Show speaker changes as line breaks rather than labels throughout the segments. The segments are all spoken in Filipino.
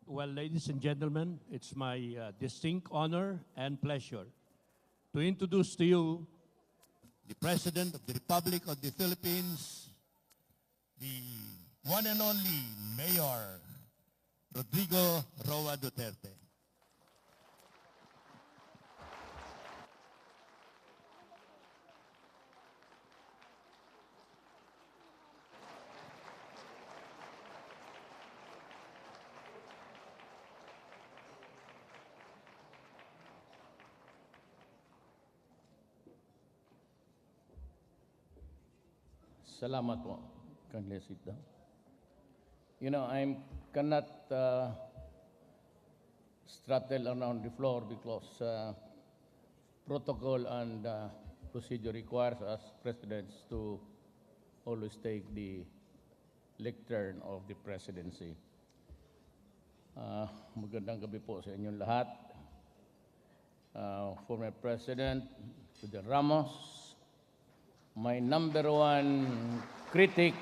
Well, ladies and gentlemen, it's my distinct honor and pleasure to introduce to you the President of the Republic of the Philippines, the one and only Mayor Rodrigo Roa Duterte.
Salamat po. Kindly sit down. You know, I cannot struggle around the floor because protocol and procedure requires us presidents to always take the lectern of the presidency. Magandang gabi po sa inyong lahat. Former President Fidel Ramos, my number one critic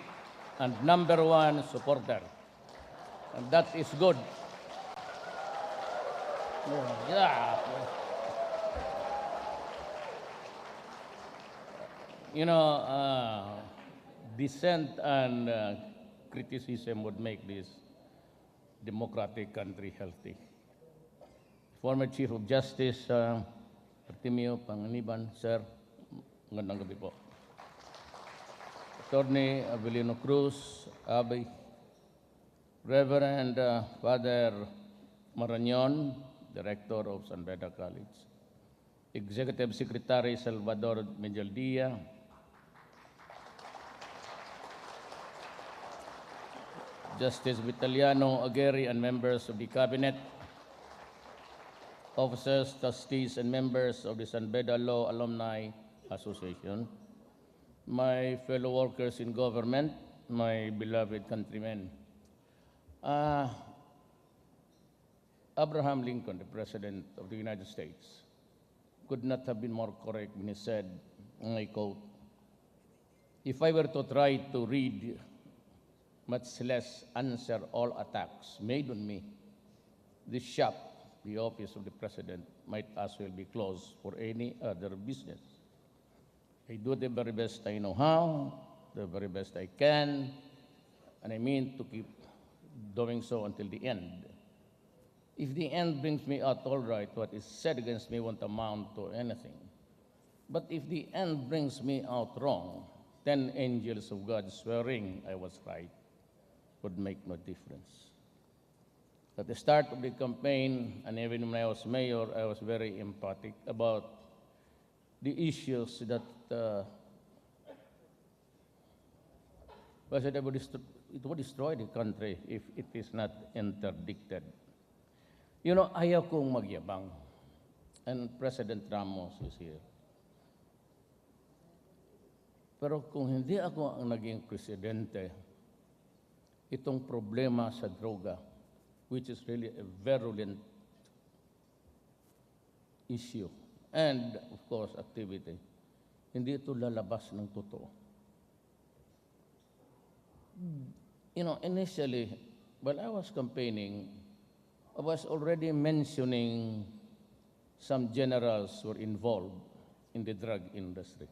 and number one supporter. And that is good. Yeah. You know, dissent and criticism would make this democratic country healthy. Former Chief of Justice Artemio Panganiban, sir, magandang gabi po. Attorney Avelino Cruz, Abay, Reverend Father Marañon, Director of San Beda College, Executive Secretary Salvador Medialdia, Justice Vitaliano Aguirre and members of the Cabinet, officers, trustees, and members of the San Beda Law Alumni Association, my fellow workers in government, my beloved countrymen. Abraham Lincoln, the President of the United States, could not have been more correct when he said, and I quote, "If I were to try to read, much less answer all attacks made on me, this shop, the office of the President, might as well be closed for any other business. I do the very best I know how, the very best I can, and I mean to keep doing so until the end. If the end brings me out all right, what is said against me won't amount to anything. But if the end brings me out wrong, 10 angels of God swearing I was right would make no difference." At the start of the campaign, and even when I was mayor, I was very emphatic about the issues that it would destroy the country if it is not interdicted. You know, ayaw kong magyabang, and President Ramos is here. Pero kung hindi ako ang naging presidente, itong problema sa droga, which is really a virulent issue, and of course activity, hindi ito lalabas ng totoo. You know, initially, while I was campaigning, I was already mentioning some generals who were involved in the drug industry.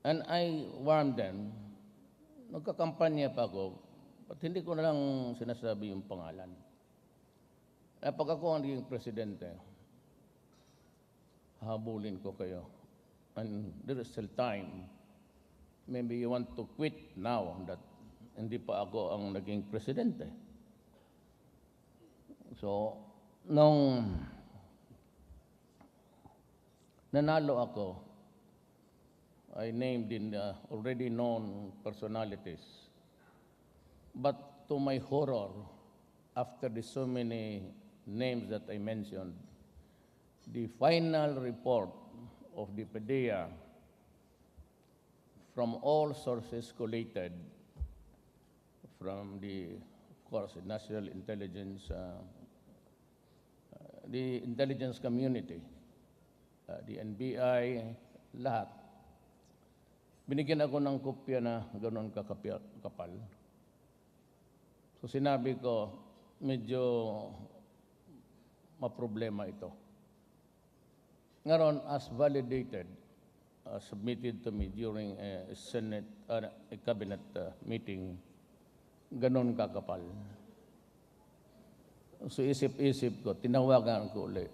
And I warned them, nagkakampanya pa ako, at hindi ko na lang sinasabi yung pangalan. Pag ako ang naging presidente, habulin ko kayo. And there is still time. Maybe you want to quit now that hindi pa ako ang naging presidente. So, nung nanalo ako, I named in already known personalities. But to my horror, after the so many names that I mentioned, the final report of the PDEA from all sources collated from the, of course, the National Intelligence, the intelligence community, the NBI, lahat. Binigyan ako ng kopya na gano'n kakapal. So sinabi ko, medyo maproblema ito. Ngayon, as validated, submitted to me during a cabinet meeting, ganon kakapal. So isip-isip ko, tinawagan ko ulit.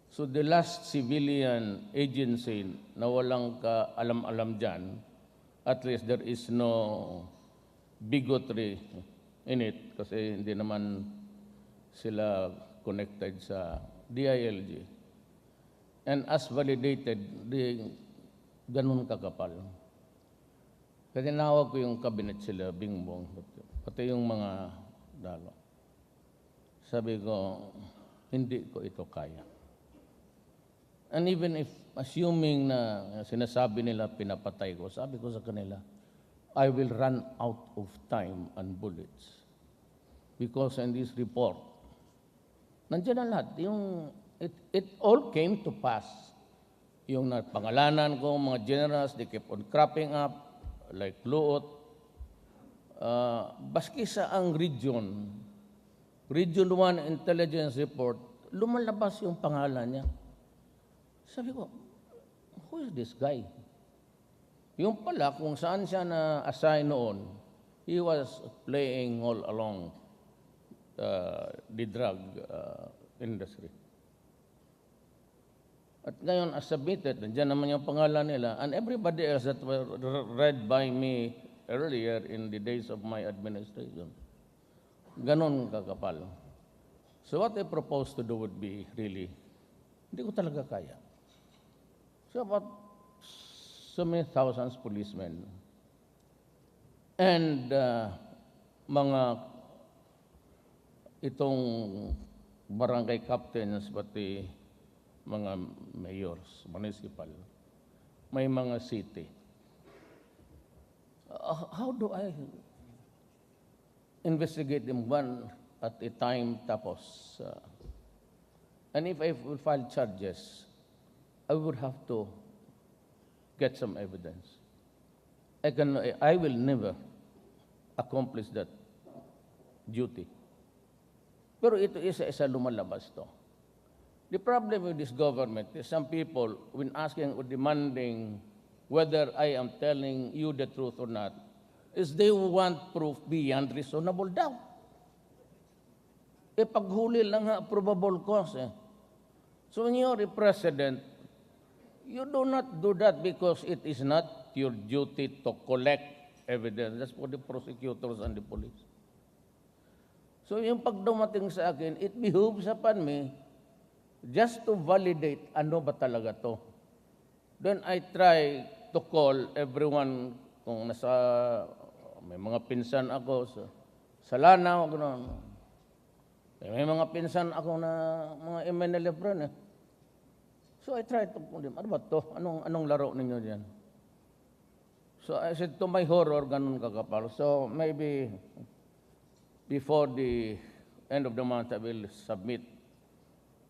So the last civilian agency na walang ka-alam-alam dyan, at least there is no bigotry in it kasi hindi naman sila connected sa DILG. And as validated, ganun kakapal. Kasi nawag ko yung cabinet sila, bingbong, pati yung mga dalo. Sabi ko, hindi ko ito kaya. And even if, assuming na sinasabi nila pinapatay ko, sabi ko sa kanila, I will run out of time and bullets. Because in this report, nandiyan na lahat. It all came to pass. Yung pangalanan ko, mga generals, they kept on cropping up, like Luot. Baski sa ang Region 1 Intelligence Report, lumalabas yung pangalan niya. Sabi ko, who is this guy? Yung pala, kung saan siya na-assign noon, he was playing all along the drug industry. At ngayon, as submitted, nandiyan naman yung pangalan nila, and everybody else that were read by me earlier in the days of my administration. Ganon kakapal. So what I propose to do would be really, hindi ko talaga kaya. So about so many thousands policemen and mga itong barangay captains pati mga mayors, municipal, may mga city. How do I investigate them one at a time tapos? And if I will file charges, I would have to get some evidence. I will never accomplish that duty. Pero ito isa lumalabas to. The problem with this government is some people, when asking or demanding whether I am telling you the truth or not, is they want proof beyond reasonable doubt. Paghuli lang nga, probable cause. So when you're a president, you do not do that because it is not your duty to collect evidence. That's for the prosecutors and the police. So yung pag dumating sa akin, it behooves upon me just to validate ano ba talaga to. Then I try to call everyone kung may mga pinsan ako sa Lanao, gano'n. May mga pinsan ako na mga MNL Lebron. So I tried to call them, ano ba to? Anong laro ninyo diyan? So I said, to my horror, ganun kakapal. So maybe before the end of the month, I will submit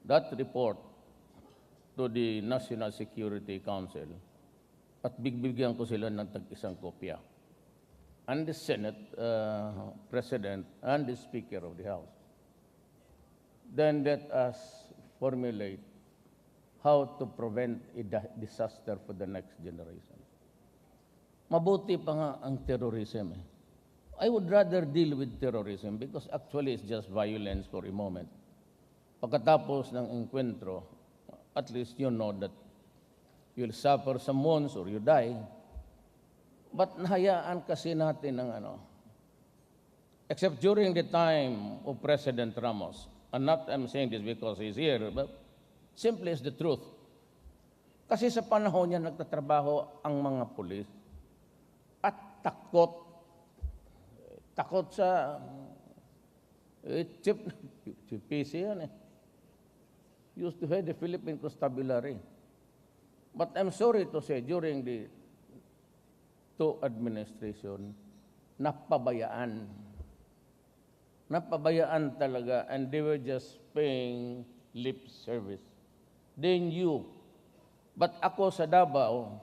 that report to the National Security Council at bigyan ko sila ng tag-isang kopya. And the Senate President and the Speaker of the House. Then let us formulate how to prevent a disaster for the next generation. Mabuti pa nga ang terrorism. I would rather deal with terrorism because actually it's just violence for a moment. Pagkatapos ng encuentro, at least you know that you'll suffer some wounds or you die. But nahayaan kasi natin ng except during the time of President Ramos, and not I'm saying this because he's here, but simply is the truth. Kasi sa panahon niya nagtatrabaho ang mga pulis at takot sa chief PC yan used to head the Philippine Constabulary. But I'm sorry to say, during the two administration, napabayaan talaga, and they were just paying lip service. They knew. But ako sa Davao,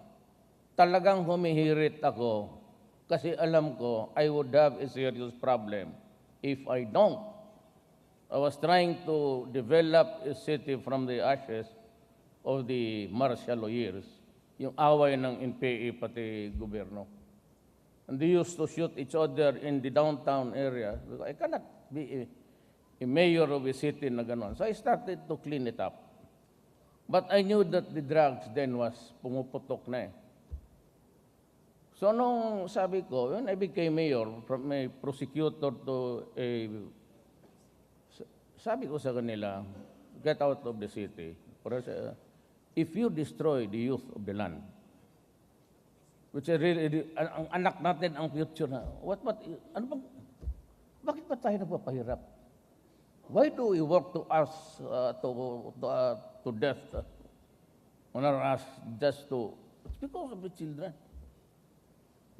talagang humihirit ako kasi alam ko I would have a serious problem if I don't I was trying to develop a city from the ashes of the martial years, yung away ng NPA pati gobyerno. And they used to shoot each other in the downtown area. I cannot be a mayor of a city na ganon. So I started to clean it up. But I knew that the drugs then was pumuputok na eh. So nung sabi ko, when I became mayor, from a prosecutor to a, sabi ko sa kanila, get out of the city. If you destroy the youth of the land, which is really, ang anak natin ang future na, ano bang, bakit ba tayo nagpapahirap? Why do we work to us, to death, on our ass, just to, it's because of the children.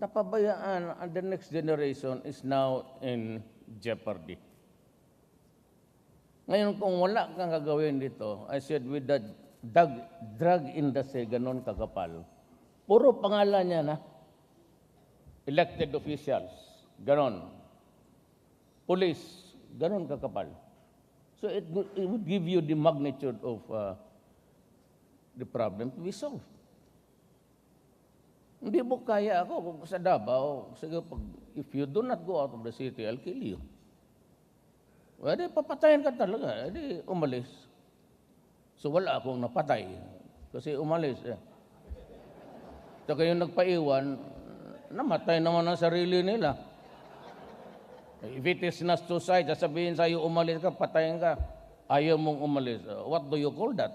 Napabayaan, and the next generation is now in jeopardy. Ngayon, kung wala kang gagawin dito, I said, with the drug industry, ganon kakapal, puro pangalan niya na, elected officials, ganon, police, ganon kakapal. So it would give you the magnitude of the problem to be solved. Hindi mo kaya ako kung sa Davao, sige, if you do not go out of the city, I'll kill you. Well, papatayin ka talaga, umalis. So wala akong napatay, kasi umalis. So kayo nagpaiwan, namatay naman ang sarili nila. If it is not suicide, sasabihin sa'yo, umalis ka, patayin ka. Ayaw mong umalis. What do you call that?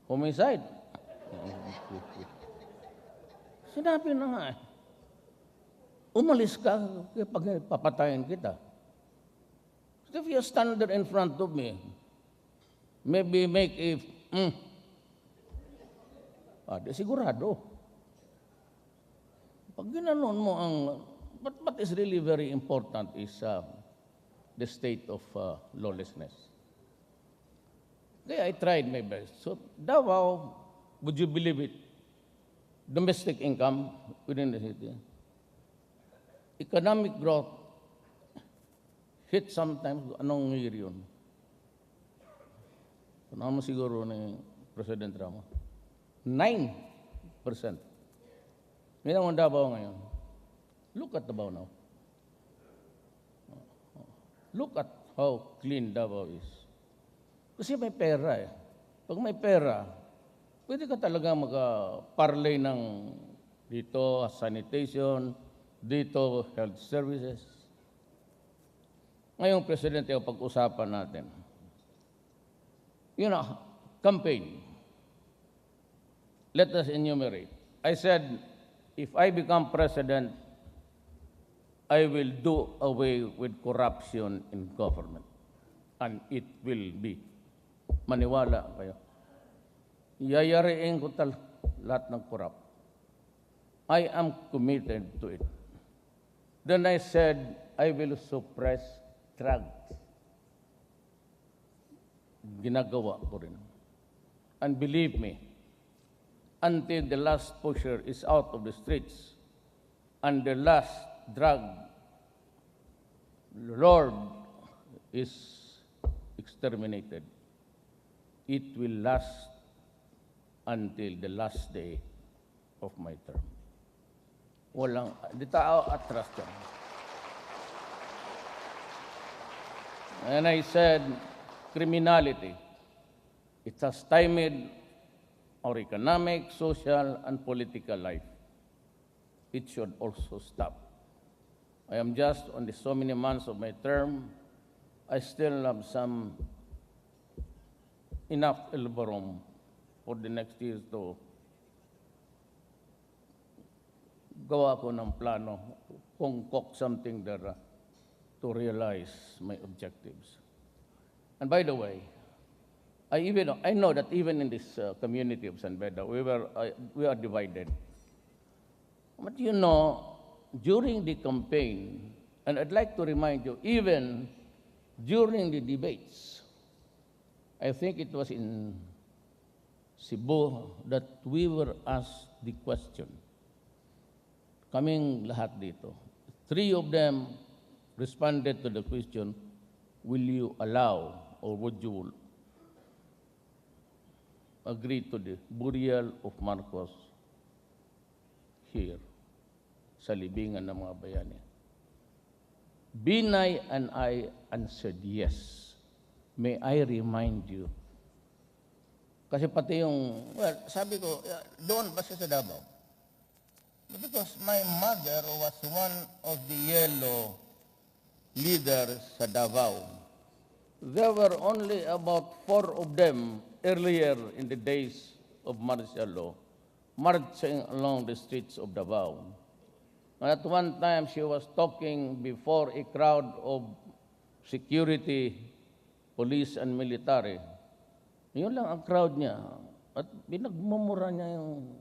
Homicide. Sinabi na nga, umalis ka kapag papatayin kita. So if you stand there in front of me, maybe make a, di sigurado. Pag ginanon mo ang, what is really very important is the state of lawlessness. Kaya I tried my best. So Davao, would you believe it? Domestic income within the city. Economic growth hit sometimes, anong year yun? Panahon mo siguro ni President Ramos. 9%. Ngayon ang Davao ngayon. Look at Davao now. Look at how clean Davao is. Kasi may pera eh. Pag may pera, pwede ka talaga mag-parlay ng dito sanitation, dito health services. Ngayong Presidente, ang pag-usapan natin. Campaign. Let us enumerate. I said, if I become President, I will do away with corruption in government. And it will be. Maniwala kayo. Yayariin ko lahat ng corrupt. I am committed to it. Then I said, I will suppress drugs. Ginagawa ko rin. And believe me, until the last pusher is out of the streets and the last drug lord is exterminated, it will last until the last day of my term. Walang, di tao atras dyan. And I said, criminality, it has stymied our economic, social, and political life. It should also stop. I am just on the so many months of my term. I still have enough elbow room for the next years to gawa ko ng plano, concoct something there to realize my objectives. And by the way, I know that even in this community of San Beda, we are divided. But during the campaign, and I'd like to remind you, even during the debates, I think it was in Cebu that we were asked the question. Kaming lahat dito. 3 of them responded to the question, will you allow or would you agree to the burial of Marcos here sa libingan ng mga bayani? Binay and I answered yes. May I remind you? Kasi pati yung, well, sabi ko, doon ba siya sa Davao? Because my mother was one of the yellow leaders sa Davao. There were only about 4 of them earlier in the days of martial law, marching along the streets of Davao. And at one time, she was talking before a crowd of security, police, and military. Yun lang ang crowd niya. At binagmumura niya yung...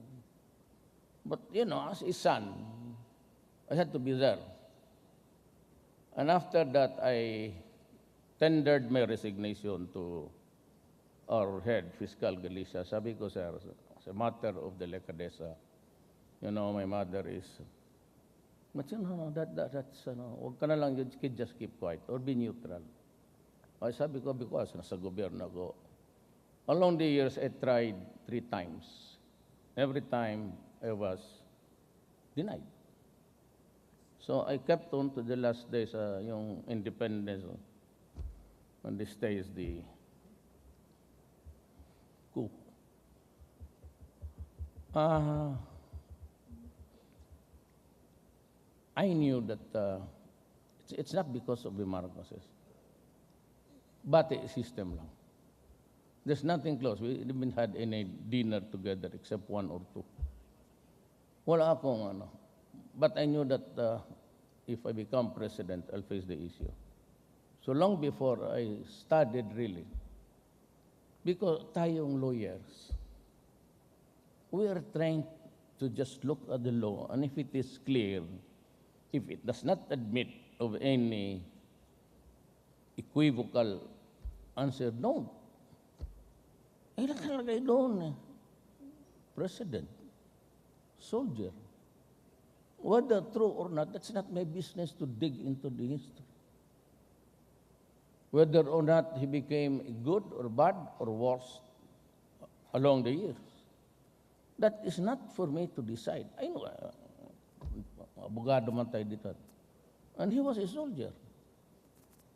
But, you know, as a son, I had to be there. And after that, I tendered my resignation to our head, Fiscal Galicia. Sabi ko, sir, as a matter of delicadeza, you know, my mother is... But, you know, that's, huwag ka na lang, you can just keep quiet or be neutral. Ay, sabi ko, because nasa gobyerno ako. Along the years, I tried 3 times. Every time, I was denied. So I kept on to the last days, yung independence. On this day is the coup. I knew that it's not because of the Marcoses, but a system lang. There's nothing close. We haven't had any dinner together except 1 or 2. Wala akong ano. But I knew that if I become president, I'll face the issue. So long before I studied really, because tayong lawyers, we are trained to just look at the law, and if it is clear, if it does not admit of any equivocal answer, no. Ay nakalagay doon president, soldier. Whether true or not, that's not my business to dig into the history. Whether or not he became good or bad or worse along the years, that is not for me to decide. I know, abogado man tayo dito. And he was a soldier.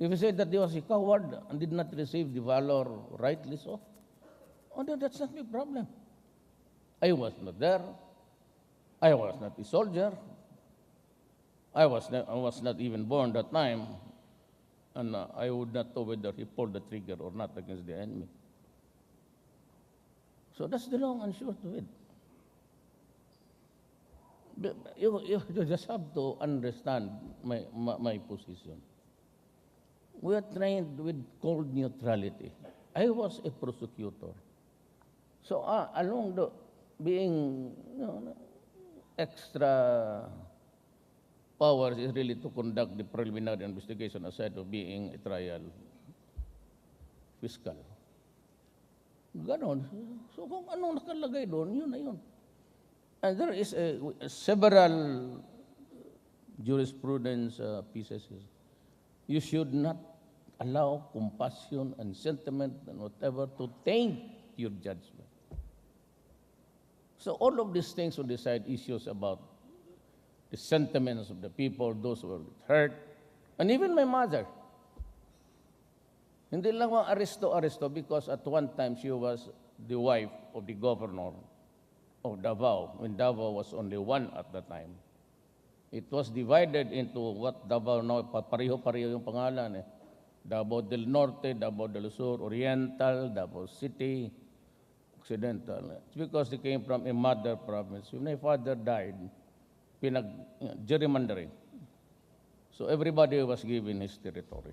If he said that he was a coward and did not receive the valor rightly so, oh, no, that's not my problem. I was not there. I was not a soldier. I was not even born that time. And I would not know whether he pulled the trigger or not against the enemy. So that's the long and short of it. You just have to understand my position. We are trained with cold neutrality. I was a prosecutor. So along the being extra powers is really to conduct the preliminary investigation aside of being a trial fiscal. Ganon. So kung anong nakalagay doon, yun na yun. And there is several jurisprudence pieces. You should not allow compassion and sentiment and whatever to taint your judgment. So all of these things will decide issues about the sentiments of the people, those who were hurt, and even my mother. Hindi lang mga aresto because at one time she was the wife of the governor of Davao, when Davao was only one at the time. It was divided into what Davao now, pareho-pareho yung pangalan eh. Davao del Norte, Davao del Sur, Oriental, Davao City, Occidental. It's because they came from a mother province. When my father died, gerrymandering. So everybody was given his territory.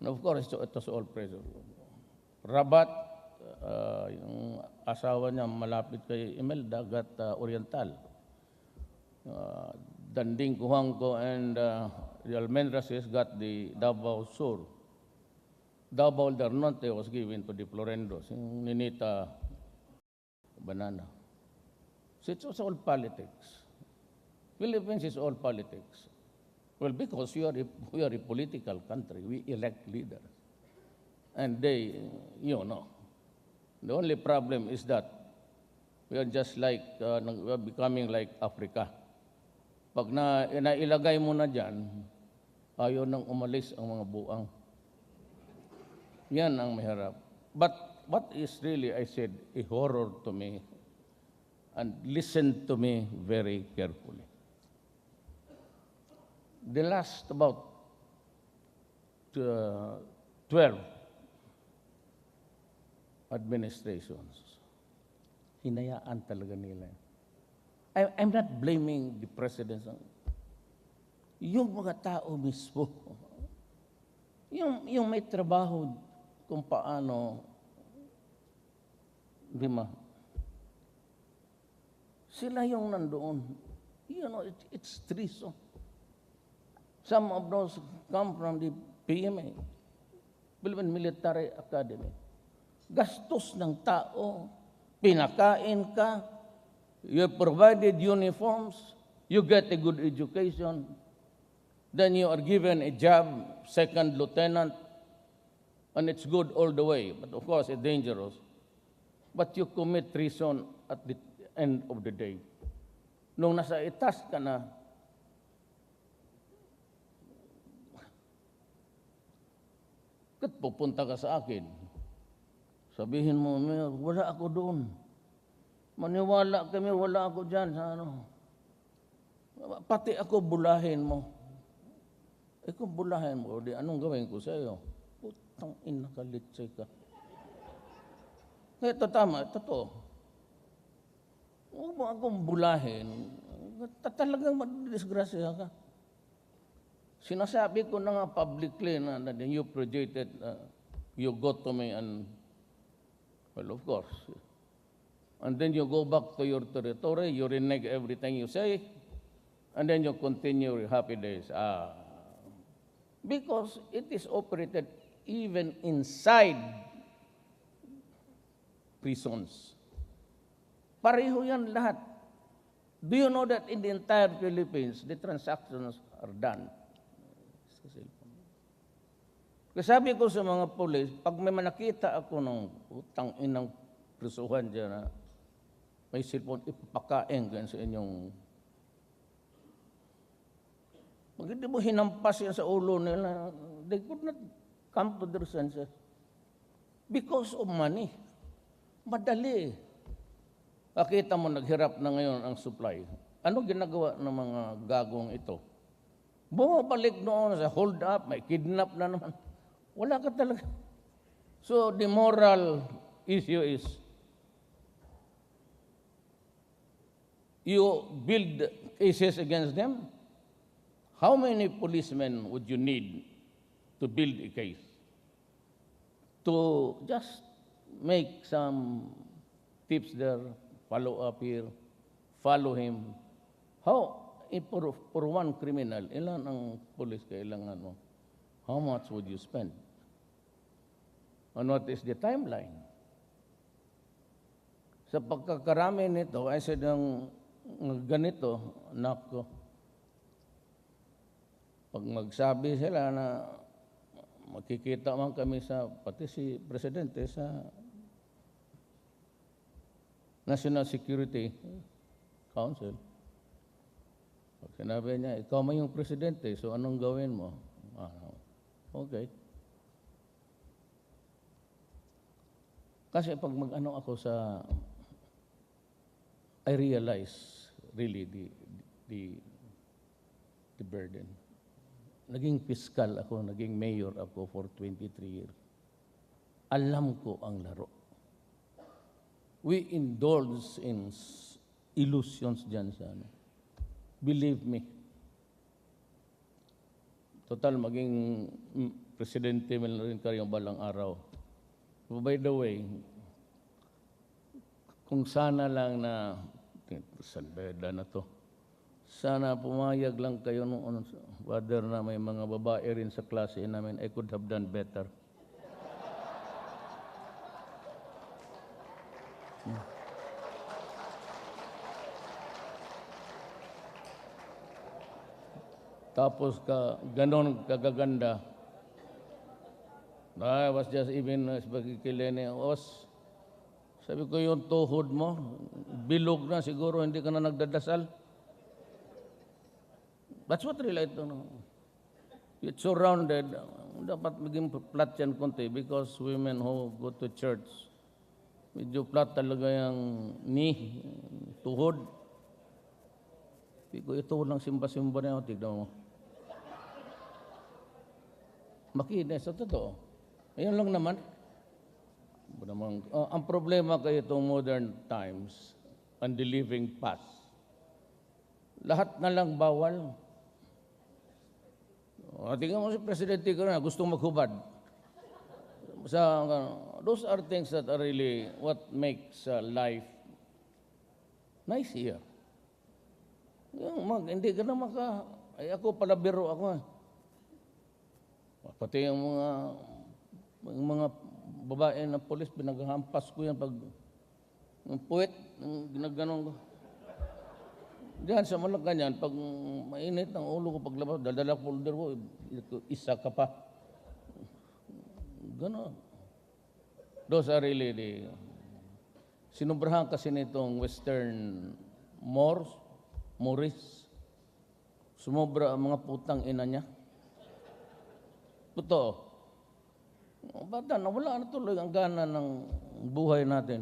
And of course, it was all pressure. Rabat, yung asawa niya malapit kay Imelda, got Oriental. Danding Kuhangko and the Almendrases got the Davao Sur. Davao del Norte was given to the Florendos, yung Ninita Banana. So it's all politics. Philippines is all politics. Well, because we are a political country. We elect leaders. And they, the only problem is that we are just like, we are becoming like Africa. Pag nailagay mo na dyan, ayaw nang umalis ang mga buang. Yan ang mahirap. But what is really, I said, a horror to me, and listen to me very carefully. The last about 12 administrations, hinayaan talaga nila. I'm not blaming the president. Yung mga tao mismo, yung may trabaho kung paano, di ba? Sila yung nandoon. It's treason. Some of those come from the PMA, Philippine Military Academy. Gastos ng tao, pinakain ka, you provided uniforms, you get a good education, then you are given a job, second lieutenant, and it's good all the way, but of course it's dangerous. But you commit treason at the end of the day. Nung nasa itas ka na, kat pupunta ka sa akin, sabihin mo, wala ako doon. Maniwala kami, wala ako dyan sa ano. Pati ako bulahin mo. Kung bulahin mo, di anong gawin ko sa iyo? Putang ina, kalitsay ka. Ito tama, totoo. Huwag mo akong bulahin, talagang madisgrasya ka. Sinasabi ko na nga publicly na you projected, you go to me and, well, of course. And then you go back to your territory, you renege everything you say, and then you continue your happy days. Because it is operated even inside prisons. Pareho yan lahat. Do you know that in the entire Philippines, the transactions are done? Kasi sabi ko sa mga polis, pag may manakita ako ng utang inang prisuhan dyan na may cellphone, ipapakain ko sa inyong... Pag hindi mo hinampas yan sa ulo nila, they could not come to their senses. Because of money. Madali. Pakita mo, naghirap na ngayon ang supply. Ano ginagawa ng mga gagong ito? Bumabalik noon sa hold up, may kidnap na naman. Wala ka talaga. So the moral issue is, you build cases against them. How many policemen would you need to build a case? To just make some tips there, follow up here, follow him. How, for one criminal, ilan ang police kailangan mo? How much would you spend? And what is the timeline? Sa pagkakarami nito, ay sadang ganito, nako, pag magsabi sila na makikita man kami sa, pati si Presidente sa National Security Council. Pag sinabi niya, ikaw man yung Presidente, so anong gawin mo? Okay. Kasi pag mag-ano ako sa, I realize really the burden. Naging fiscal ako, naging mayor ako for 23 years. Alam ko ang laro. We indulge in illusions dyan sa ano. Believe me. Total, maging presidente mo rin kayo balang araw. By the way, kung sana lang na, sanbeda na to, sana pumayag lang kayo nung whether na may mga babae rin sa klase namin, I could have done better. Tapos ganon kagaganda. I was just even kilene, sabi ko yung tuhod mo, bilog na siguro, hindi ka na nagdadasal. That's what really ito. No? It's surrounded, dapat maging flat yan konti because women who go to church, medyo flat talaga yung knee, tuhod. Sabi ko, ito lang simba-simba na yun, tignan mo. Makinis, sa totoo. Ayun lang naman. Ang problema kayo itong modern times and the living past, lahat na lang bawal. Tingnan mo si Presidente ko na gustong maghubad. Those are things that are really what makes life nice here. Hindi ka na ako pala biro ako. Pati yung mga babae na polis, pinaghampas ko yan pag yung puwet, ginaganon ko. Diyan sa Malacanang, pag mainit ang ulo ko paglabas, daldala folder ko, isa ka pa. Ganon. Those are really sinubrahan kasi nitong Western Morris. Sumobra ang mga putang ina niya. Totoo. Bata, nawala na tuloy ang gana ng buhay natin.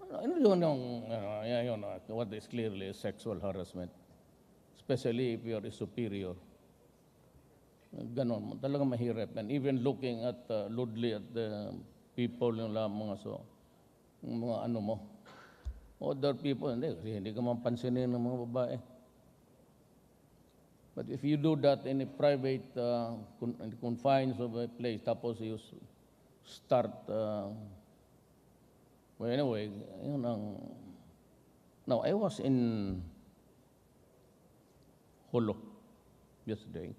Ano yun what is clearly sexual harassment, especially if you are a superior. Ganon, talagang mahirap. And even looking at lewdly at the people, yung mga ano mo. Other people, hindi ka mapansinin ng mga babae. But if you do that in a private confines of a place, tapos you start, well, anyway, yun ang... Now, I was in Holo yesterday.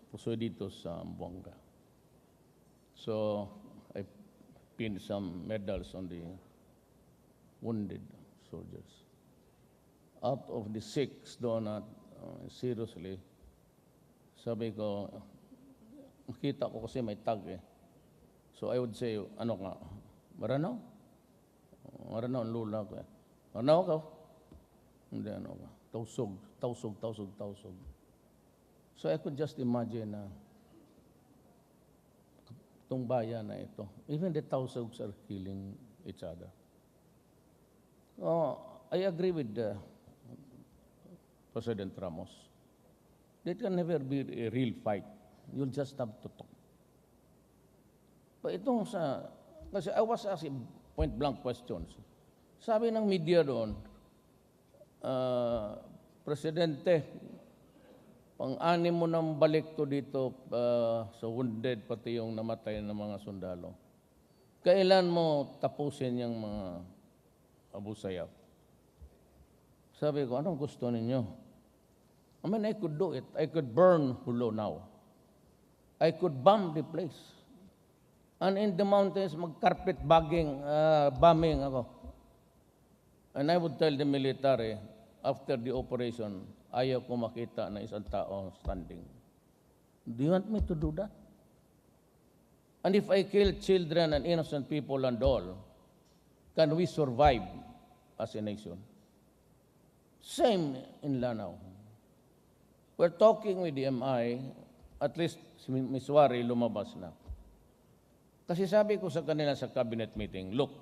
Puso dito sa Buanga. So, I pinned some medals on the wounded soldiers. Out of the 6 doon at seriously, sabi ko, makita ko kasi may tag eh. So I would say, ano ka, Maranaw? Maranaw ang lula ko eh. Maranaw ka? Hindi, ano ka. Tausog. So I could just imagine na itong bayan na ito, even the Tausogs are killing each other. I agree with President Ramos. There can never be a real fight. You'll just have to talk. But itong kasi I was asking point-blank questions. Sabi ng media doon, Presidente, pang-anim mo nang balik to dito sa wounded, pati yung namatay ng mga sundalo. Kailan mo tapusin yung mga Abu Sayyaf? Sabi ko, anong gusto ninyo? I mean, I could do it. I could burn Hulo now. I could bomb the place. And in the mountains, mag-carpet bombing ako. And I would tell the military, after the operation, ayaw ko makita na isang tao standing. Do you want me to do that? And if I kill children and innocent people and all, can we survive as a nation? Same in Lanao. We're talking with the MI, at least si Ms. Wari lumabas na. Kasi sabi ko sa kanila sa cabinet meeting, look,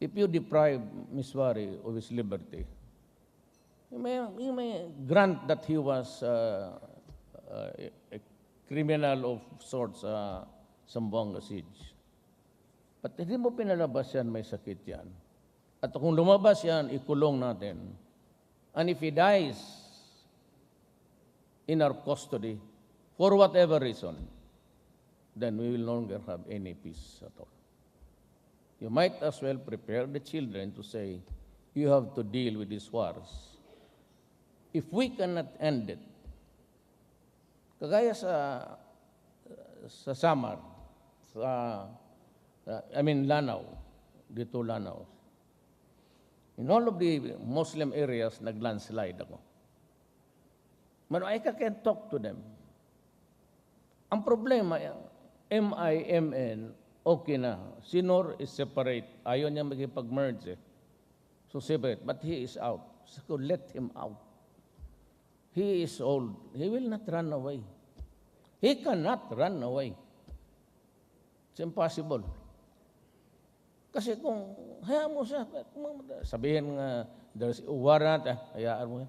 if you deprive Ms. Wari of his liberty, you may grant that he was a criminal of sorts sa Zamboanga siege. But hindi mo pinalabas yan, may sakit yan. At kung lumabas yan, ikulong natin. And if he dies in our custody, for whatever reason, then we will no longer have any peace at all. You might as well prepare the children to say, you have to deal with these wars. If we cannot end it, kagaya sa Samar, Lanao, dito Lanao. In all of the Muslim areas, nag-landslide ako. I can talk to them. Ang problema, MIMN, okay na. Sinor is separate. Ayaw niya magipag-merge eh. So separate. But he is out. So let him out. He is old. He will not run away. He cannot run away. It's impossible. Kasi kung hayaan mo siya, sabihin nga, there's a warrant, hayaan mo yan,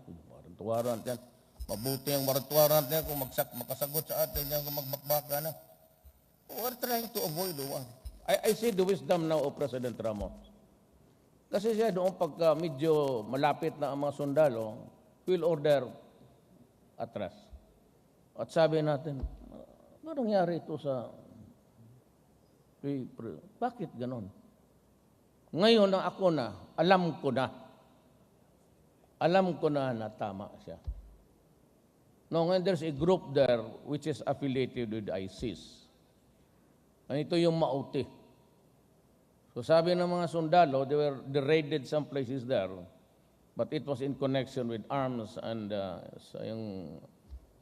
warrant yan. Mabuti ang warrant yan kung makasagot sa atin yan, kung magbakbaka na. We're trying to avoid the war. I see the wisdom now of President Ramos. Kasi siya doon pagka medyo malapit na ang mga sundalo, will order atras. At sabi natin, ano nangyari ito sa... Bakit ganon? Ngayon na ako na, alam ko na tama siya. No, when there's a group there which is affiliated with ISIS, and ito yung Mauti. So sabi ng mga sundalo, they raided some places there, but it was in connection with arms and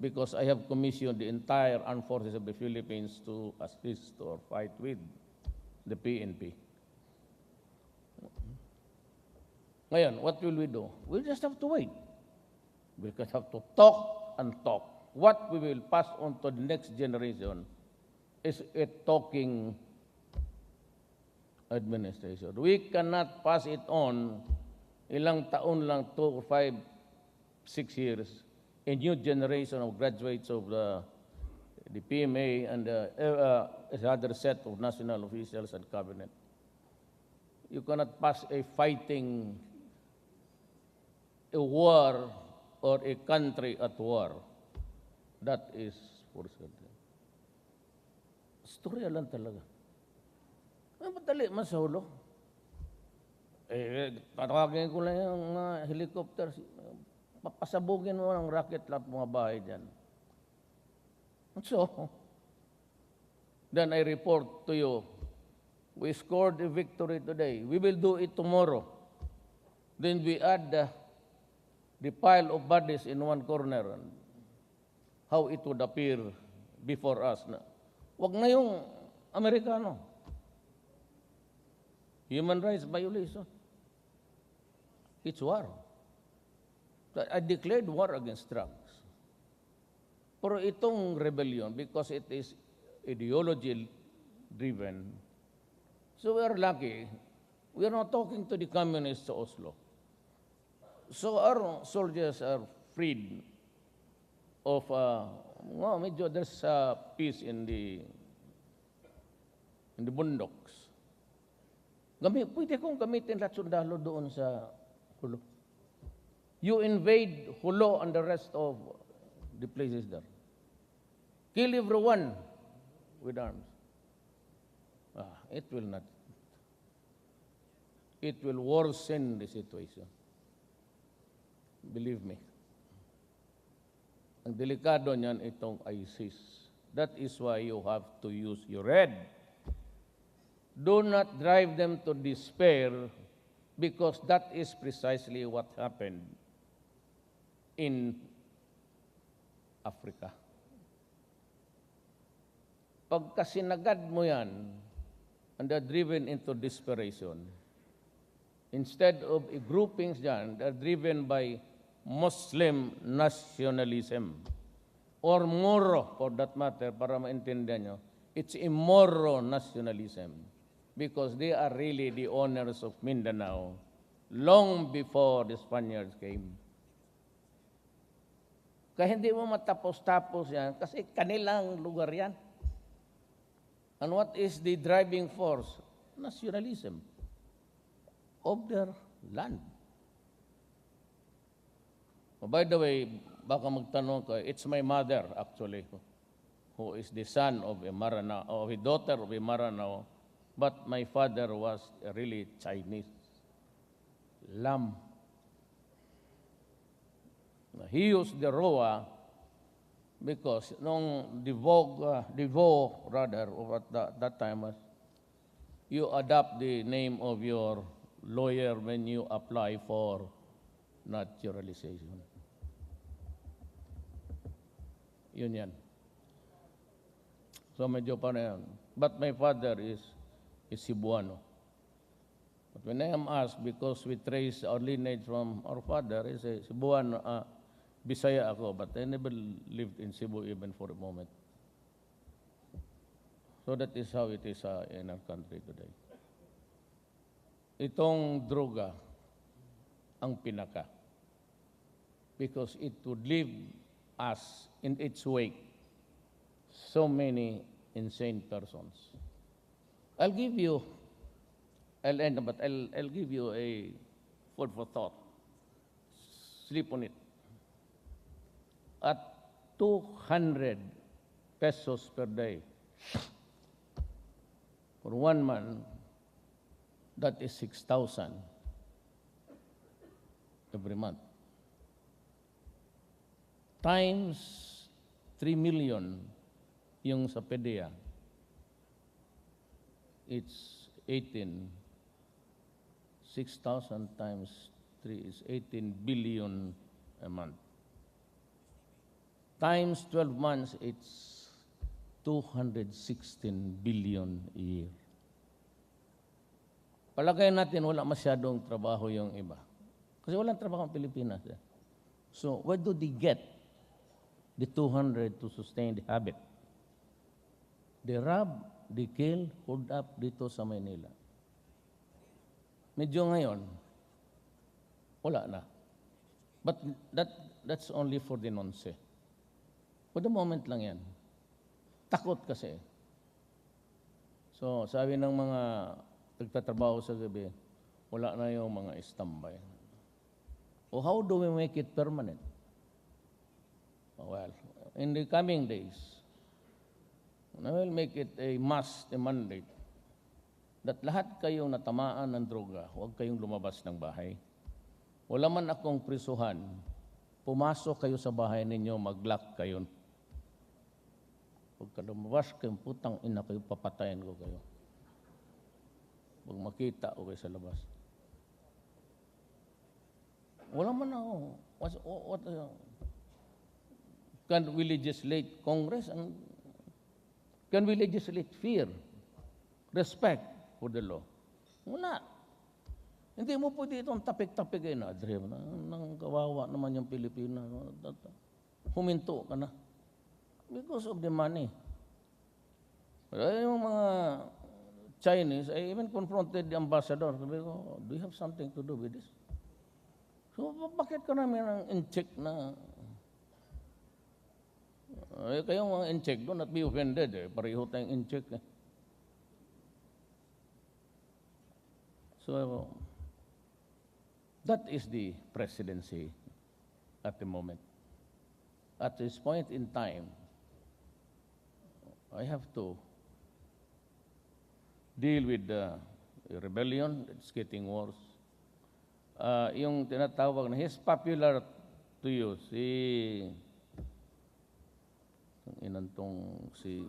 because I have commissioned the entire armed forces of the Philippines to assist or fight with the PNP. Ngayon, what will we do? We'll just have to wait. We'll just have to talk and talk. What we will pass on to the next generation is a talking administration. We cannot pass it on ilang taon lang, 2 or 5, 6 years, a new generation of graduates of the PMA and another set of national officials and cabinet. You cannot pass a fighting a war or a country at war. That is for certain. Storya lang talaga. Madali, masahulo. Tatawagin ko lang yung mga helicopter. Papasabugin mo ng rocket lahat mga bahay dyan. So, then I report to you, we scored a victory today. We will do it tomorrow. Then we add the pile of bodies in one corner and how it would appear before us. Wag na yung Amerikano. Human rights violation. It's war. I declared war against drugs. Pero itong rebellion, because it is ideology-driven, so we are lucky. We are not talking to the communists sa Oslo. So our soldiers are freed of, medyo there's peace in the bundoks. Pwede kong gamitin lahat sundalo doon sa Hulo. You invade Hulo and the rest of the places there. Kill everyone with arms. It will not. It will worsen the situation. Believe me. Ang delikado niyan itong ISIS. That is why you have to use your head. Do not drive them to despair because that is precisely what happened in Africa. Pagka sinagad mo yan, and they're driven into desperation, instead of groupings dyan, they're driven by Muslim nationalism, or Moro, for that matter, para maintindihan nyo, it's a Moro nationalism, because they are really the owners of Mindanao, long before the Spaniards came. Kaya hindi mo matapos-tapos yan, kasi kanilang lugar yan. And what is the driving force? Nationalism of their land. Oh, by the way, baka magtanong ka, it's my mother actually, who is the son of a Maranao, of a daughter of a Maranao, but my father was really Chinese. Lam. He used the Roa because the vogue rather, of at that time was, you adopt the name of your lawyer when you apply for naturalization. Yun yan. So medyo pa na yan. But my father is Cebuano. But when I am asked, because we trace our lineage from our father, is a Cebuano, Bisaya ako, but I never lived in Cebu even for a moment. So that is how it is in our country today. Itong droga ang pinaka. Because it would leave us in its wake so many insane persons. I'll give you a food for thought. Sleep on it. At 200 pesos per day, for 1 month, that is 6,000 every month. Times 3 million yung sa PDEA, it's 18. 6,000 times 3 is 18 billion a month. Times 12 months, it's 216 billion a year. Palagay natin wala masyadong trabaho yung iba. Kasi walang trabaho ang Pilipinas. So, where do they get the 200 to sustain the habit? They rob, they kill, hold up dito sa Maynila. Medyo ngayon, wala na. But that's only for the nonce. For the moment lang yan. Takot kasi. So, sabi ng mga nagtatrabaho sa gabi, wala na yung mga standby. O how do we make it permanent? Well, in the coming days, I will make it a must, a mandate, that lahat kayong natamaan ng droga, huwag kayong lumabas ng bahay. Wala man akong prisuhan, pumasok kayo sa bahay ninyo, mag-lock kayo. Huwag ka lumabas kayong putang ina kayo, papatayin ko kayo. Huwag makita ko kayo sa labas. Wala man ako. Can we legislate Congress? And can we legislate fear? Respect for the law? Wala. Hindi mo pwede itong tapik-tapik na, Adre, nang kawawa naman yung Pilipinas. Huminto ka na. Because of the money. Yung mga Chinese, I even confronted the ambassador. Sabi ko, do you have something to do with this? So, bakit ka namin ang in-check na? Kayong mga in-check doon at be offended. Pareho tayong in-check. So, that is the presidency at the moment. At this point in time, I have to deal with the rebellion. It's getting worse. Yung tinatawag na, he's popular to you, si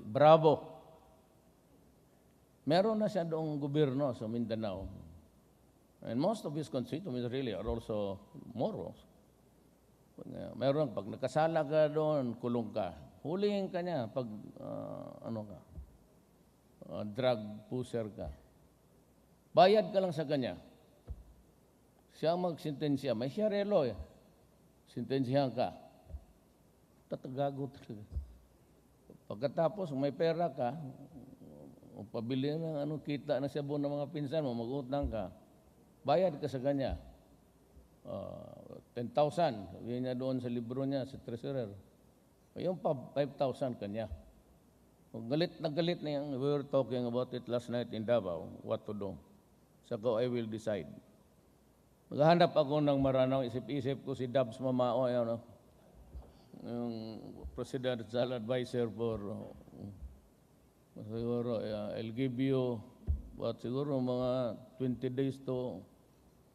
Bravo. Meron na siya doong gobyerno sa Mindanao. And most of his constituents really are also Moros. Meron, pag nakasala ka doon, kulong ka. Hulihin ka niya pag, drug pusher ka. Bayad ka lang sa kanya. Siya magsintensya. May siyarelo eh. Sintensyahan ka. Tatagago talaga. Pagkatapos, may pera ka, pabili ng kita na sabon ng mga pinsan mo, mag-utang ka, bayad ka sa kanya. 10,000, sabihin niya doon sa libro niya, sa treasurer. Yung pa, 5,000 kanya. Galit na yan. We were talking about it last night in Davao, what to do. Saka I will decide. Maghahanap ako ng maranaw, isip-isip ko si Dabs Mamao, yung presidential advisor for, siguro, I'll give you, siguro mga 20 days to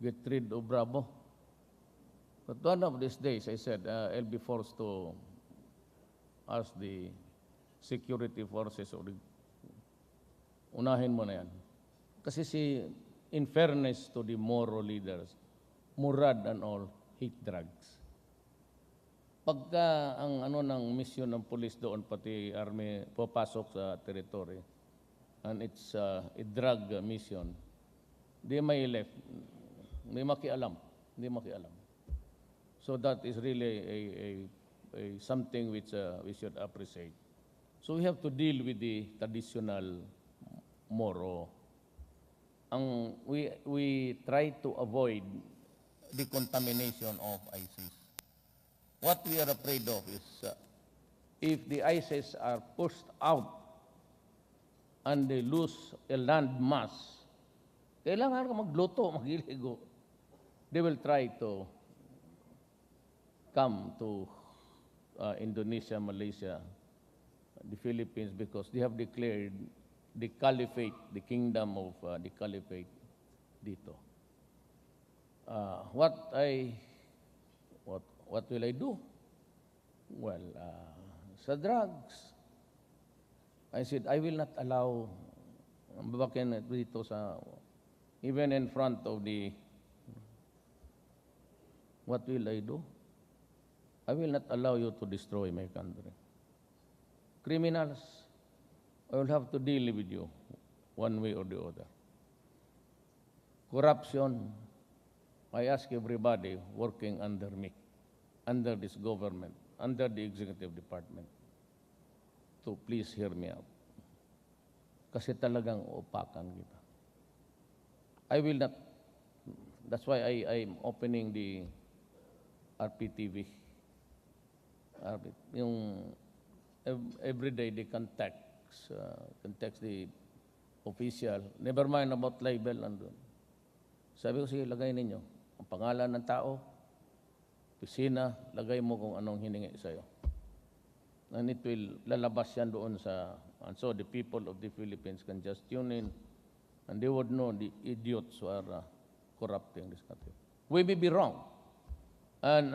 get rid of Bravo. But one of these days, I said, I'll be forced to ask the security forces or unahin mo na yan. Kasi in fairness to the Moro leaders, Murad and all hate drugs. pagka ang ano ng mission ng police doon, pati army, papasok sa territory, and it's a drug mission, di may left, hindi makialam, hindi makialam. So that is really a something which we should appreciate. So we have to deal with the traditional Moro. We try to avoid the contamination of ISIS. What we are afraid of is if the ISIS are pushed out and they lose a land mass, kailangan ka magluto, maghiligo. They will try to come to Indonesia, Malaysia, the Philippines, because they have declared the caliphate, the kingdom of the caliphate dito. What will I do? Well, sa drugs, I said, I will not allow, babakin dito sa, even in front of the, what will I do? I will not allow you to destroy my country. Criminals, I will have to deal with you one way or the other. Corruption, I ask everybody working under me, under this government, under the executive department, to please hear me out. Kasi talagang upakan kita. I will not, that's why I'm opening the RPTV. Yung every day they can text the official, never mind about libel andun. Sabi ko, sige, lagay ninyo ang pangalan ng tao, pisina, lagay mo kung anong hiningi sa'yo. And it will lalabas yan doon sa, and so the people of the Philippines can just tune in and they would know the idiots who are corrupting this country. We may be wrong, and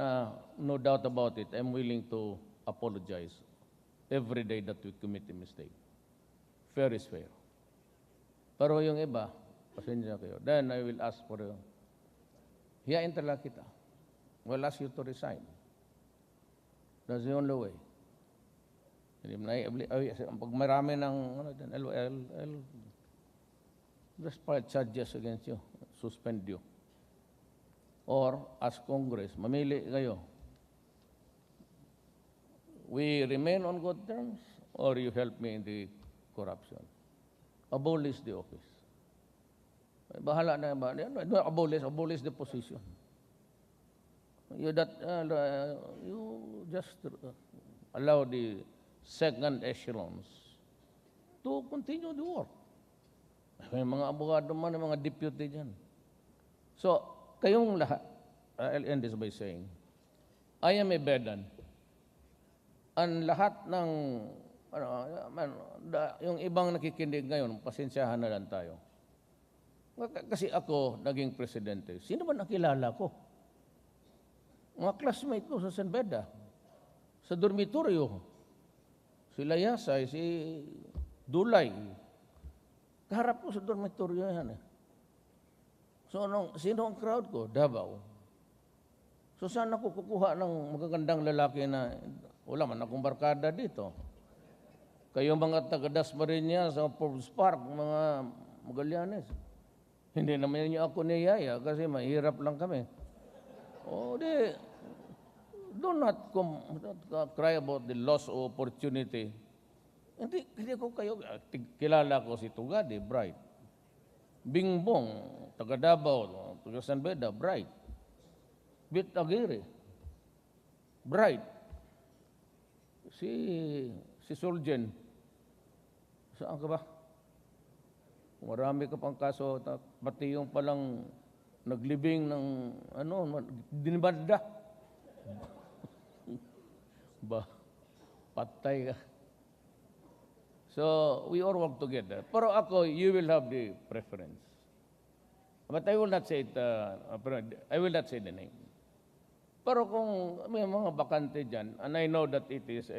no doubt about it, I'm willing to apologize every day that we commit a mistake. Fair is fair. Pero yung iba, pasensya kayo. Then I will ask for you. Hiyain talaga kita. We'll ask you to resign. That's the only way. Pag marami ng LOL, just file charges against you, suspend you. Or as Congress, mamili kayo. We remain on good terms, or you help me in the corruption. Abolish the office. Bahala na ba? Abolish the position. You just allow the second echelons to continue the work. May mga abogado man, mga deputy dyan. So, kayong lahat, I'll end this by saying, I am a burden. Ang lahat ng, yung ibang nakikinig ngayon, pasensyahan na lang tayo. Kasi ako, naging presidente, sino ba nakilala ko? Mga classmate ko sa San Beda, sa dormitoryo, si Layasay, si Dulay. Kaharap ko sa dormitoryo yan. So, sino ang crowd ko? Davao. So, saan ako kukuha ng magagandang lalaki na wala man akong barkada dito? Kayo mga taga-Dasmariñas sa Forbes Park, mga Magallanes. Hindi naman niyo ako niyaya kasi mahirap lang kami. Do not cry about the loss of opportunity. Hindi ko kayo, kilala ko si Tugadi, bright. Bingbong, taga Davao, taga San Beda, bright. Bit Aguirre, bright. Si Soljen, saan ka ba? Marami ka pang kaso, pati yung palang naglibing ng, dinibanda. Patay ka. So, we all work together. Pero ako, you will have the preference. But I will not say it, I will not say the name. Pero kung may mga bakante dyan, and I know that it is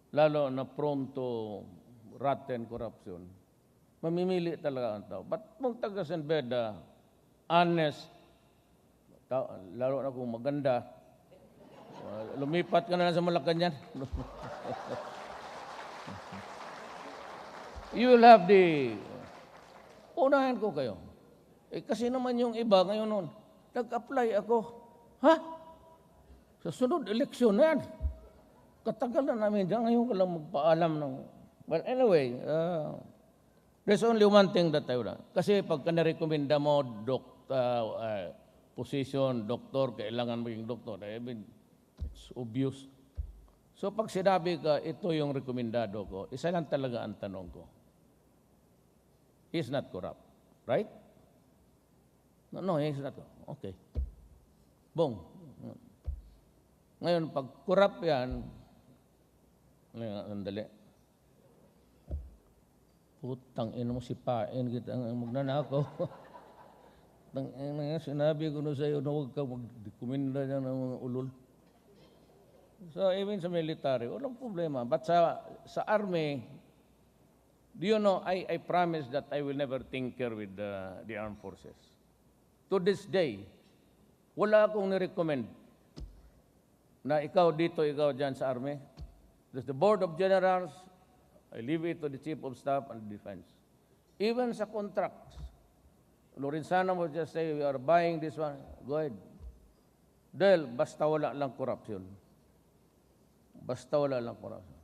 lalo na prone to rotten corruption, mamimili talaga ang tao. But kung taga San Beda, honest, lalo na kung maganda, Lumipat ka na lang sa Malacanang. You will have the... Unahan ko kayo. Kasi naman yung iba ngayon noon, nag-apply ako. Ha? Sa sunod eleksyon na yan. Katagal na namin dyan. Ngayon ko lang magpaalam ng... But anyway, there's only one thing that I would... Kasi pagka narekomenda mo, position, doktor, kailangan maging doktor. I mean, it's obvious. So pag sinabi ka, ito yung rekomendado ko, isa lang talaga ang tanong ko. He's not corrupt, right? No, he's not corrupt. Okay. Bong. Ngayon, pag corrupt yan, sandali. Putang ina mo sipain kita ang magnanakaw. Sinabi ko na sa'yo na huwag ka mag-rekomenda niya ng mga ulol. So, even sa military, walang problema. But sa army, do you know, I promise that I will never tinker with the armed forces. To this day, wala akong nirecommend na ikaw dito, ikaw dyan sa army. There's the Board of Generals, I leave it to the Chief of Staff and Defense. Even sa contracts, Lorenzana will just say, we are buying this one, go ahead. Dahil basta wala lang corruption. Basta wala lang corruption.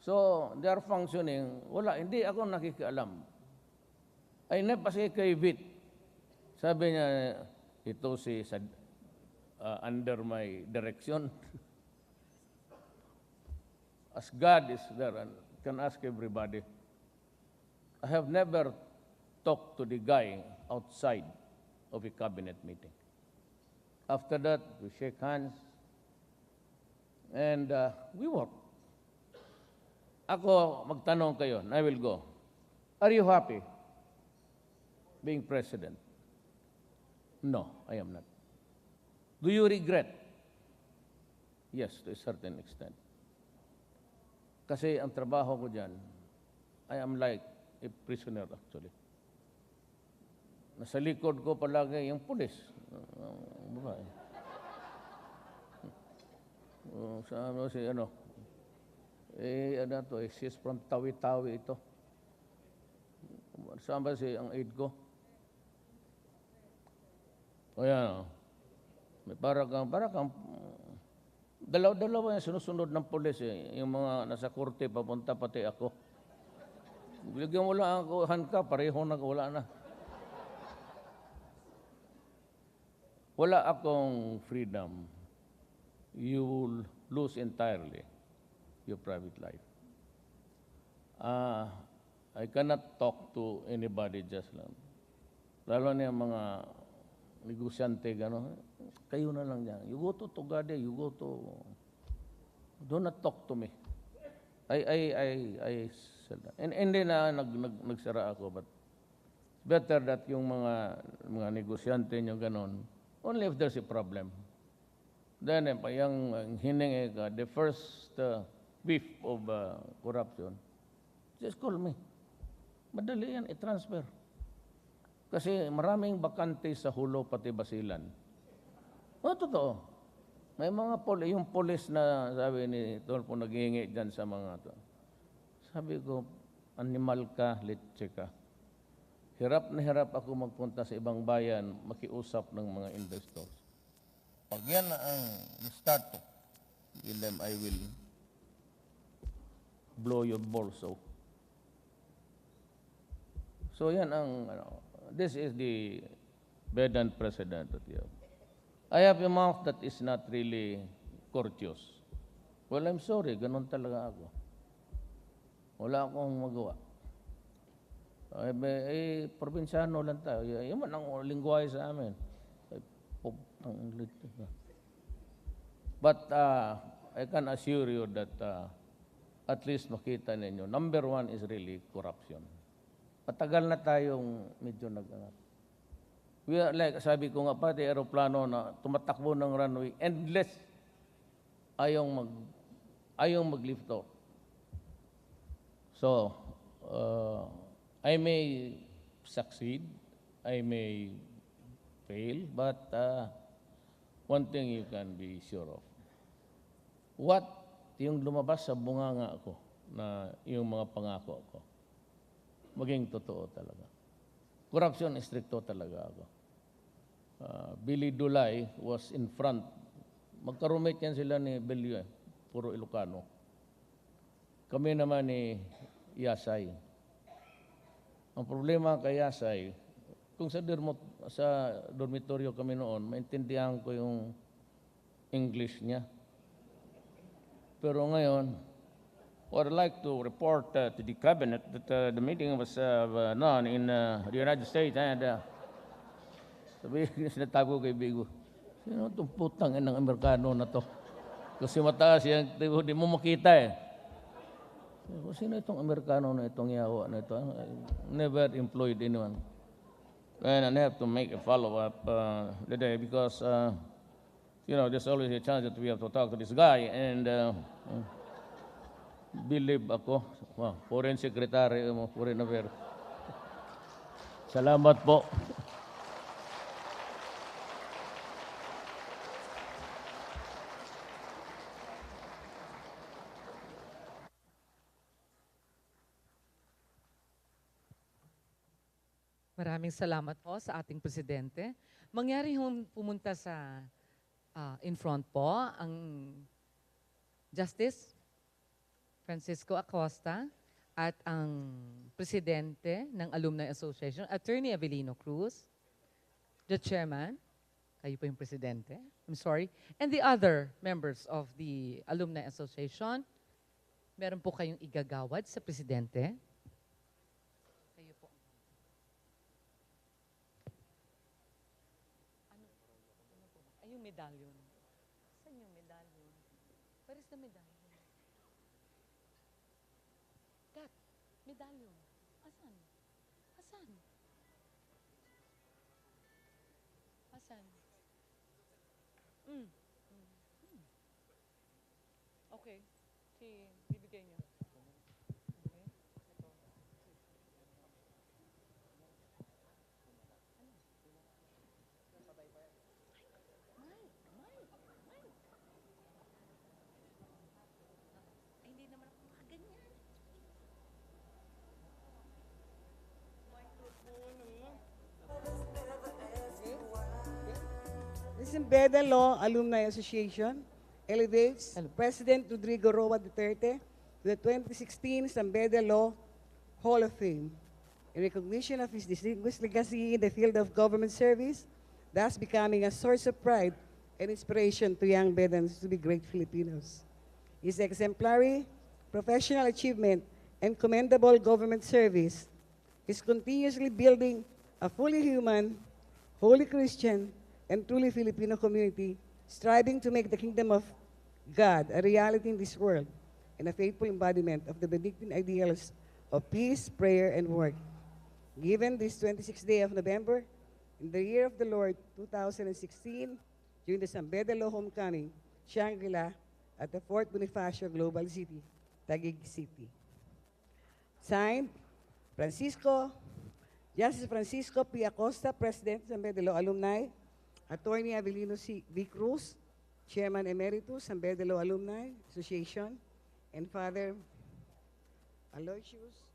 So, they are functioning. Wala, hindi ako nakikialam. Ay, napasay kay Vit. Sabi niya, ito si under my direction. As God is there, and can ask everybody. I have never talked to the guy outside of a cabinet meeting. After that, we shake hands, and we work. Ako, magtanong kayo, and I will go. Are you happy being president? No, I am not. Do you regret? Yes, to a certain extent. Kasi ang trabaho ko dyan, I am like a prisoner actually. Nasa likod ko palagi yung pulis. Babae. She's from Tawi-Tawi ito. Saan ba ang aide ko? O yan, may para kang dalaw-dalawa yung sinusunod ng pulis yung mga nasa korte papunta pati ako. Bigyan mo lang ako handcuff, pareho na wala na. Wala akong freedom. You will lose entirely your private life. I cannot talk to anybody just lang. Lalo na yung mga negosyante, gano'n. Kayo na lang dyan. You go to Tugade, you go to... Do not talk to me. I said that. And hindi na nagsara ako, but better that yung mga negosyante nyo gano'n, only if there's a problem. Then, yung hiningi ka, the first whiff of corruption, just call me. Madali yan, i-transfer. Kasi maraming bakante sa Hulo pati Basilan. Totoo. May mga yung polis na sabi ni Tolpo naghihingi dyan sa mga to. Sabi ko, animal ka, litse ka. Hirap na hirap ako magpunta sa ibang bayan, makiusap ng mga investors. Pag yan na ang start to, I will blow your balls off. So yan ang, this is the bedant president that you have. I have a mouth that is not really courteous. Well, I'm sorry, ganun talaga ako. Wala akong magawa. Probinsyano lang tayo. Yung man ang lingwahe sa amin. But I can assure you that at least makita ninyo, number one is really corruption. Patagal na tayong medyo nag-angat. We are like, sabi ko nga pati aeroplano na tumatakbo ng runway, endless. Ayong mag-lift off. So, I may succeed, I may fail, but one thing you can be sure of, what yung lumabas sa bunganga ko na yung mga pangako ko, maging totoo talaga. Corruption, stricto talaga ako. Billy Dulay was in front. Magka-roommate yan sila ni Belio, puro Ilocano. Kami naman ni Yasay. Ang problema kay Yasay, kung sa dormitoryo kami noon, maintindihan ko yung English niya. Pero ngayon, I'd like to report to the cabinet that the meeting was done in the United States and sabi, sinatago kay Bigo, sino itong putang ng Amerikano na to? Kasi mataas yan, di mo makita eh. Sino itong Amerikano na itong yawa na ito? Never employed anyone. And I have to make a follow-up today because, there's always a chance that we have to talk to this guy and believe ako, Foreign Secretary mo, Foreign Affairs. Salamat po.
Maraming salamat po sa ating presidente. Mangyari hong pumunta sa in front po ang Justice Francisco Acosta at ang presidente ng Alumni Association, Attorney Avelino Cruz, the chairman, kayo po yung presidente, I'm sorry, and the other members of the Alumni Association. Meron po kayong igagawad sa presidente. Kayo po. Ano po ba? Ay, yung medallion. Saan yung medallion? Where is the medallion? Kat, medallion. Asan? Asan? Asan? Okay. Bibigay niyo. Okay. Ito. Hindi naman ako makaganyan.
This Embeda Law Alumni Association elevates President Rodrigo Roa Duterte to the 2016 Embeda Law Hall of Fame in recognition of his distinguished legacy in the field of government service, thus becoming a source of pride and inspiration to young Bedans to be great Filipinos. His exemplary professional achievement and commendable government service is continuously building a fully human, wholly Christian, and truly Filipino community, striving to make the kingdom of God a reality in this world and a faithful embodiment of the Benedictine ideals of peace, prayer, and work. Given this 26th day of November, in the year of the Lord 2016, during the San Bedelo Homecoming, Shangri-La, at the Fort Bonifacio Global City, Taguig City. Signed, Justice Francisco P. Acosta, President, San Bedelo Alumni, Attorney Avelino V. Cruz, Chairman Emeritus, San Bedelo Alumni Association, and Father Aloysius.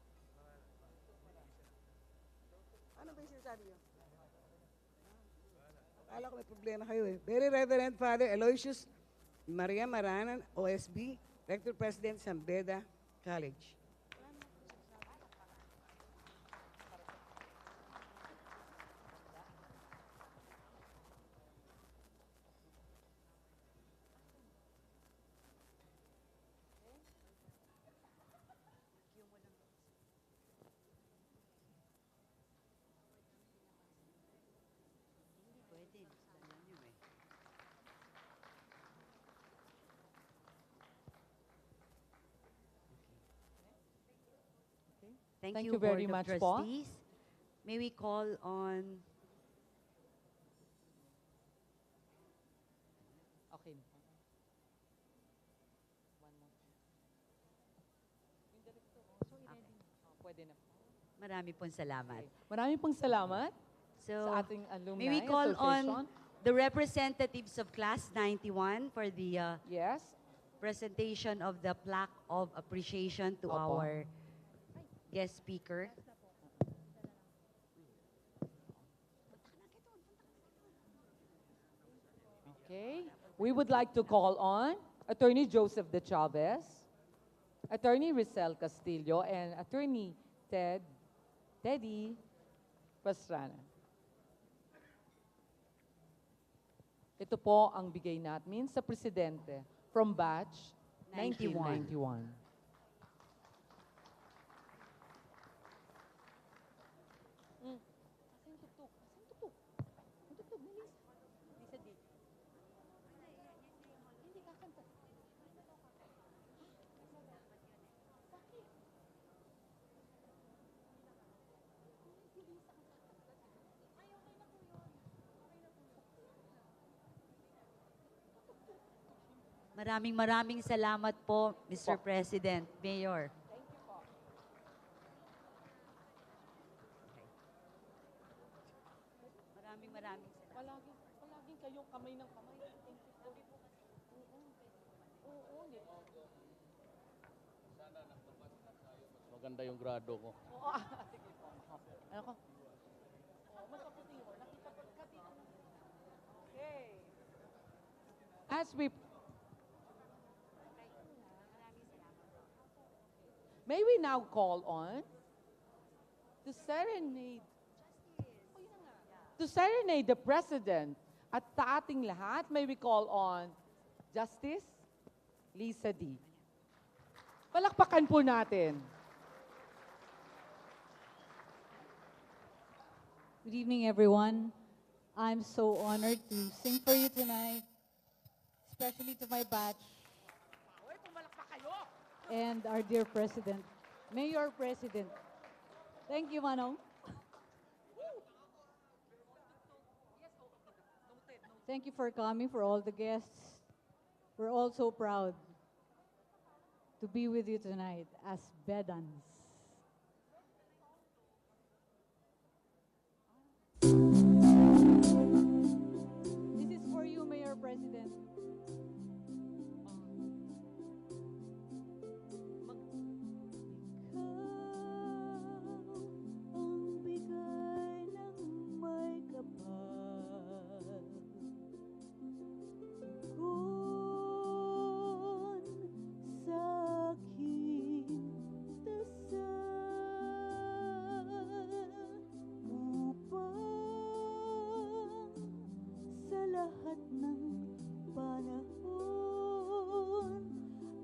Ano ba yung sinasabi niyo? Akala ko may problema kayo eh. Very Reverend Father Aloysius Maria Maranan, OSB, Rector President, San Beda College.
Thank
Thank
you
you,
very
Board
much
of
po.
Trustees. May we call on
Okay. One more. Yung director, sorry, ready. Pwede na.
marami pong salamat.
Okay. Maraming pong salamat
So,
sa ating alumni
may we call
association.
on the representatives of Class 91 for the
Yes.
presentation of the plaque of appreciation to
Opo.
our guest speaker.
Okay. We would like to call on Attorney Joseph De Chavez, Attorney Rizal Castillo, and Attorney Teddy Pastrana. Ito po ang bigay natin sa Presidente from batch 1991.
Maraming salamat po, Mr. President, Mayor. Maraming salamat.
Palaging kayong kamay ng kamay. Thank you po.
Maganda yung grado ko.
Sige po. Ano ko? Mas maputi mo. Nakita po. Okay. As we... May we now call on to serenade the President at sa ating lahat, may we call on Justice Lisa D. Palakpakan po natin.
Good evening, everyone. I'm so honored to sing for you tonight, especially to my batch and our dear President, Mayor President. Thank you, Manong. Thank you for coming, for all the guests. We're all so proud to be with you tonight as Bedans. This is for you, Mayor President. Ang bigay ng may kapal, kung sa aking dasal, upang sa lahat ng panahon,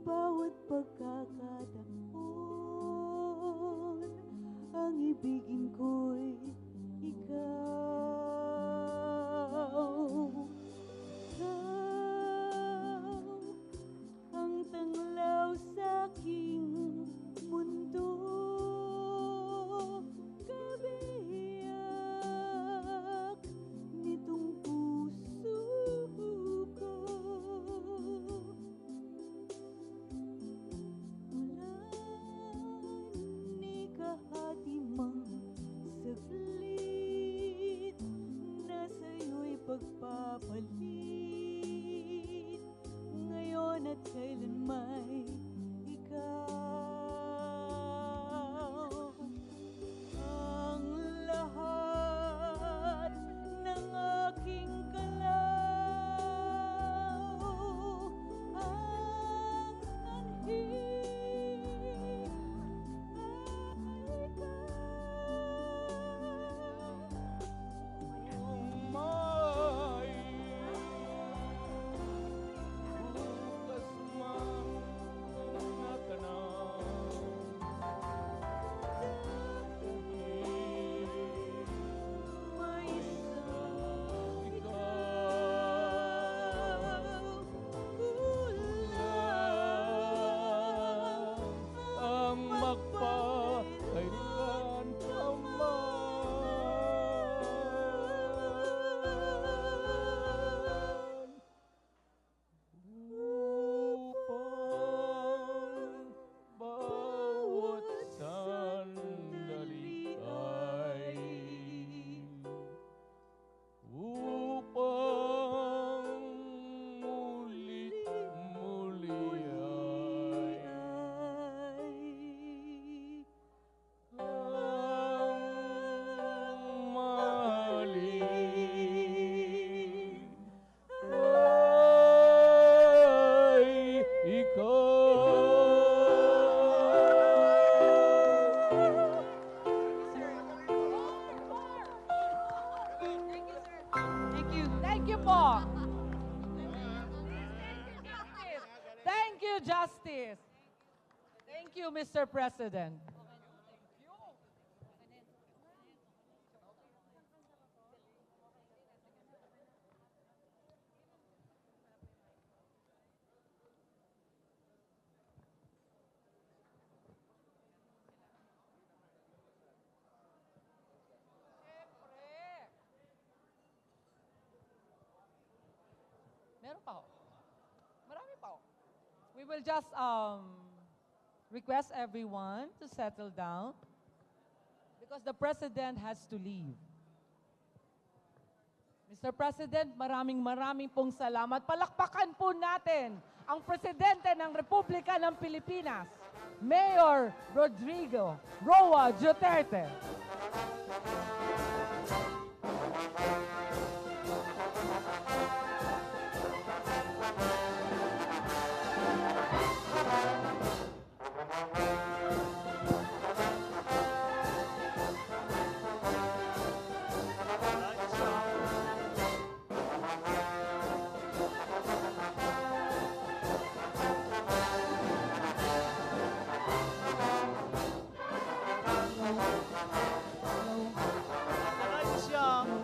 bawat pagkakataon, ang ibigin ko'y ikaw. Ikaw ang tanglaw sa aking mundo, kabiyak nitong puso ko. Walang ni kahati mang saglit na sa'yo'y pagpapalit, ngayon at kailanmay ikaw. Ang lahat ng aking kalaw, ang anhik ay ikaw.
May
Thank you, Mr. President. Meron pa ho. Marami pa ho. We will just request everyone to settle down because the President has to leave. Mr. President, maraming pong salamat. Palakpakan po natin ang Presidente ng Republika ng Pilipinas, Mayor Rodrigo Roa Duterte.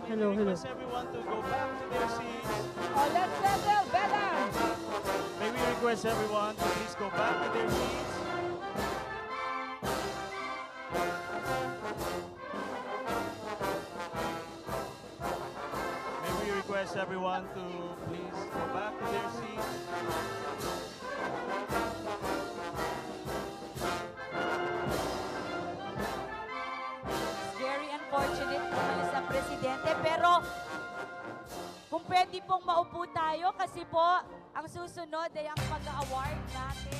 Hello, request everyone to go back to their seats.
Oh, let's settle, Belan!
May we request everyone to please go back to their seats. May we request everyone to please go back to their seats.
Very unfortunate umalis ang presidente, pero kung pwede pong maupo tayo kasi po ang susunod ay ang pag-award natin